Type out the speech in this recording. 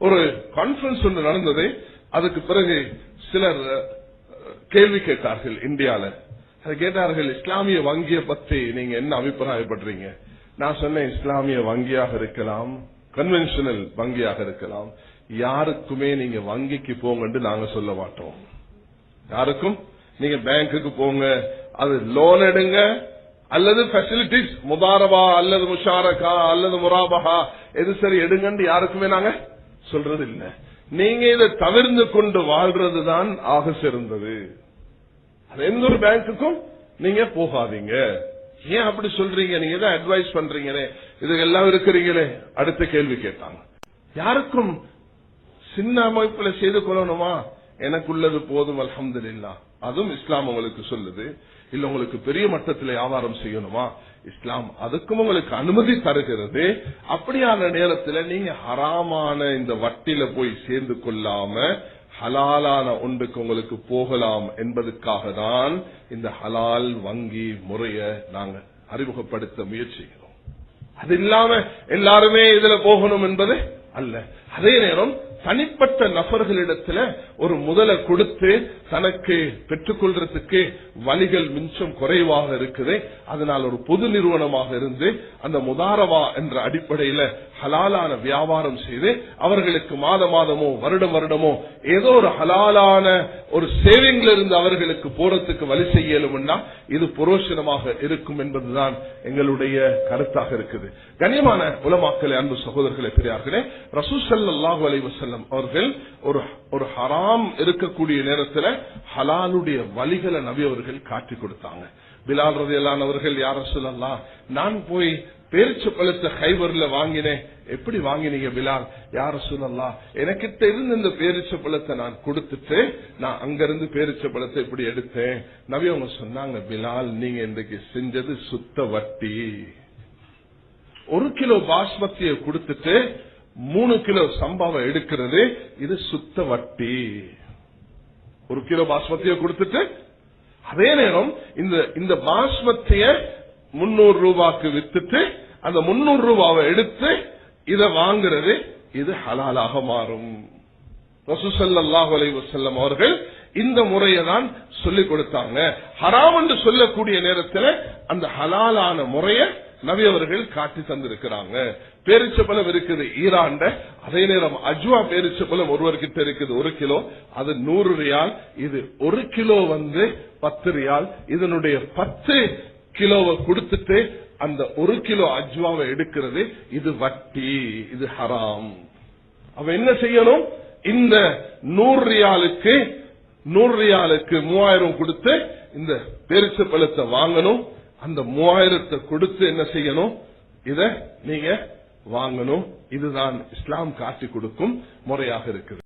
ஒரு கான்பரன்ஸ் ஒன்று நடந்தது. அதுக்கு பிறகு சிலர் கேள்வி கேட்டார்கள். இந்தியால அதை கேட்டார்கள், இஸ்லாமிய வங்கியை பற்றி நீங்க என்ன அபிப்பிராயப்படுறீங்க? நான் சொன்னேன், இஸ்லாமிய வங்கியாக இருக்கலாம், கன்வென்ஷனல் வங்கியாக இருக்கலாம், யாருக்குமே நீங்க வங்கிக்கு போங்கன்னு நாங்க சொல்ல மாட்டோம். யாருக்கும் நீங்க பேங்குக்கு போங்க, அது லோன் எடுங்க அல்லது பெசிலிட்டிஸ் முதாரபா அல்லது முஷாரகா அல்லது முராபஹா எது சரி எடுங்கன்னு யாருக்குமே நாங்க சொல்றது இல்ல. நீங்க இதை தவிர்த்து கொண்டு வாழ்றதுதான் ஆக சிறந்தது. அது எந்த ஒரு பேங்குக்கும் நீங்க போகாதீங்க. ஏன் அப்படி சொல்றீங்க? நீங்க தான் அட்வைஸ் பண்றீங்களே, இது எல்லாம் இருக்கிறீங்களே. அடுத்த கேள்வி கேட்டாங்க, யாருக்கும் சின்ன அமைப்புல செய்து கொள்ளணுமா? எனக்குள்ளது போதும் அல்ஹம்துலில்லாஹ். அதுவும் இஸ்லாம் உங்களுக்கு சொல்லுது. இல்ல உங்களுக்கு பெரிய மட்டத்தில் வியாபாரம் செய்யணுமா? இஸ்லாம் அதுக்கும் உங்களுக்கு அனுமதி தருகிறது. அப்படியான நேரத்தில் நீங்க ஹராமான இந்த வட்டில போய் சேர்ந்து கொள்ளாம ஹலாலான ஒன்றுக்கு உங்களுக்கு போகலாம் என்பதற்காக தான் இந்த ஹலால் வங்கி முறைய நாங்க அறிமுகப்படுத்த முயற்சிக்கிறோம். அது இல்லாம எல்லாருமே இதுல போகணும் என்பது அல்ல. அதே நேரம் தனிப்பட்ட நபர்களிடத்துல ஒரு முதல கொடுத்து தனக்கு பெற்றுக்கொள்றதுக்கு வழிகள் மிச்சம் குறைவாக இருக்குது. அதனால் ஒரு பொது நிறுவனமாக இருந்து அந்த முதாரவா என்ற அடிப்படையில ஹலாலான வியாபாரம் செய்து அவர்களுக்கு மாதமோ வருடமோ ஏதோ ஒரு ஹலாலான ஒரு சேவிங்ல இருந்து அவர்களுக்கு போறதுக்கு வழி செய்யலும்னா இது புரோஷனமாக இருக்கும் என்பதுதான் எங்களுடைய கருத்தாக இருக்குது. கண்ணியமான உலமாக்களே, அன்பு சகோதரர்களே, பெரியார்களே, ரசூல் ஸல்லல்லாஹு அலைஹி வஸல்லம் அவர்கள் ஒரு ஹராம் இருக்கக்கூடிய நேரத்தில் ஹலாலுடைய வழிகளை நபி அவர்கள் காட்டி கொடுத்தாங்க. பிலால் ரலியல்லாஹு அவர்கள், யா ரசூலல்லாஹ், நான் போய் பேரிச்சப்பழத்தை கைபர்ல வாங்கினேன். எப்படி வாங்கினீங்க பிலால்? யா ரசூலல்லாஹ், எனக்கிட்ட இருந்து இந்த பேரிச்சப்பழத்தை நான் கொடுத்துட்டு நான் அங்கிருந்து பேரிச்சப்பழத்தை இப்படி எடுத்தேன். நபி அவங்க சொன்னாங்க, பிலால், நீங்க இன்றைக்கு செஞ்சது சுத்த வட்டி. 1 கிலோ பாஸ்மதியை கொடுத்துட்டு 3 கிலோ சம்பாவை எடுக்கிறது, இது சுத்த வட்டி. 1 கிலோ பாஸ்மதியை கொடுத்துட்டு அதே நேரம் இந்த பாஸ்மதிய 300 ரூபாய்க்கு வித்துட்டு அந்த 300 ரூபாவை எடுத்து இதை வாங்குறது, இது ஹலாலாக மாறும். ரசூல் ஸல்லல்லாஹு அலைஹி வஸல்லம் அவர்கள் இந்த முறையை தான் சொல்லிக் கொடுத்தாங்க. ஹராம் என்று சொல்லக்கூடிய நேரத்தில் அந்த ஹலாலான முறையை நபி அவர்கள் காட்டி தந்திருக்கிறாங்க. பேரிச்சப்பழம் இருக்குது ஈரான்ல, அதே நேரம் அஜ்வா பேரிச்சப்பழம் ஒருவர்கிட்ட இருக்குது 1 கிலோ, அது 100 ரியால். இது 1 கிலோ 10 ரியால். இதனுடைய 10 கிலோவை கொடுத்துட்டு அந்த 1 கிலோ அஜ்வாவை எடுக்கிறது, இது வட்டி, இது ஹராம். அவ என்ன செய்யணும்? இந்த 100 ரியாலுக்கு 3000 கொடுத்து இந்த பேரிச்சப்பழத்தை வாங்கணும். அந்த 3000 கொடுத்து என்ன செய்யணும்? இத நீங்க வாங்கணும். இதுதான் இஸ்லாம் காட்டி கொடுக்கும் முறையாக இருக்குது.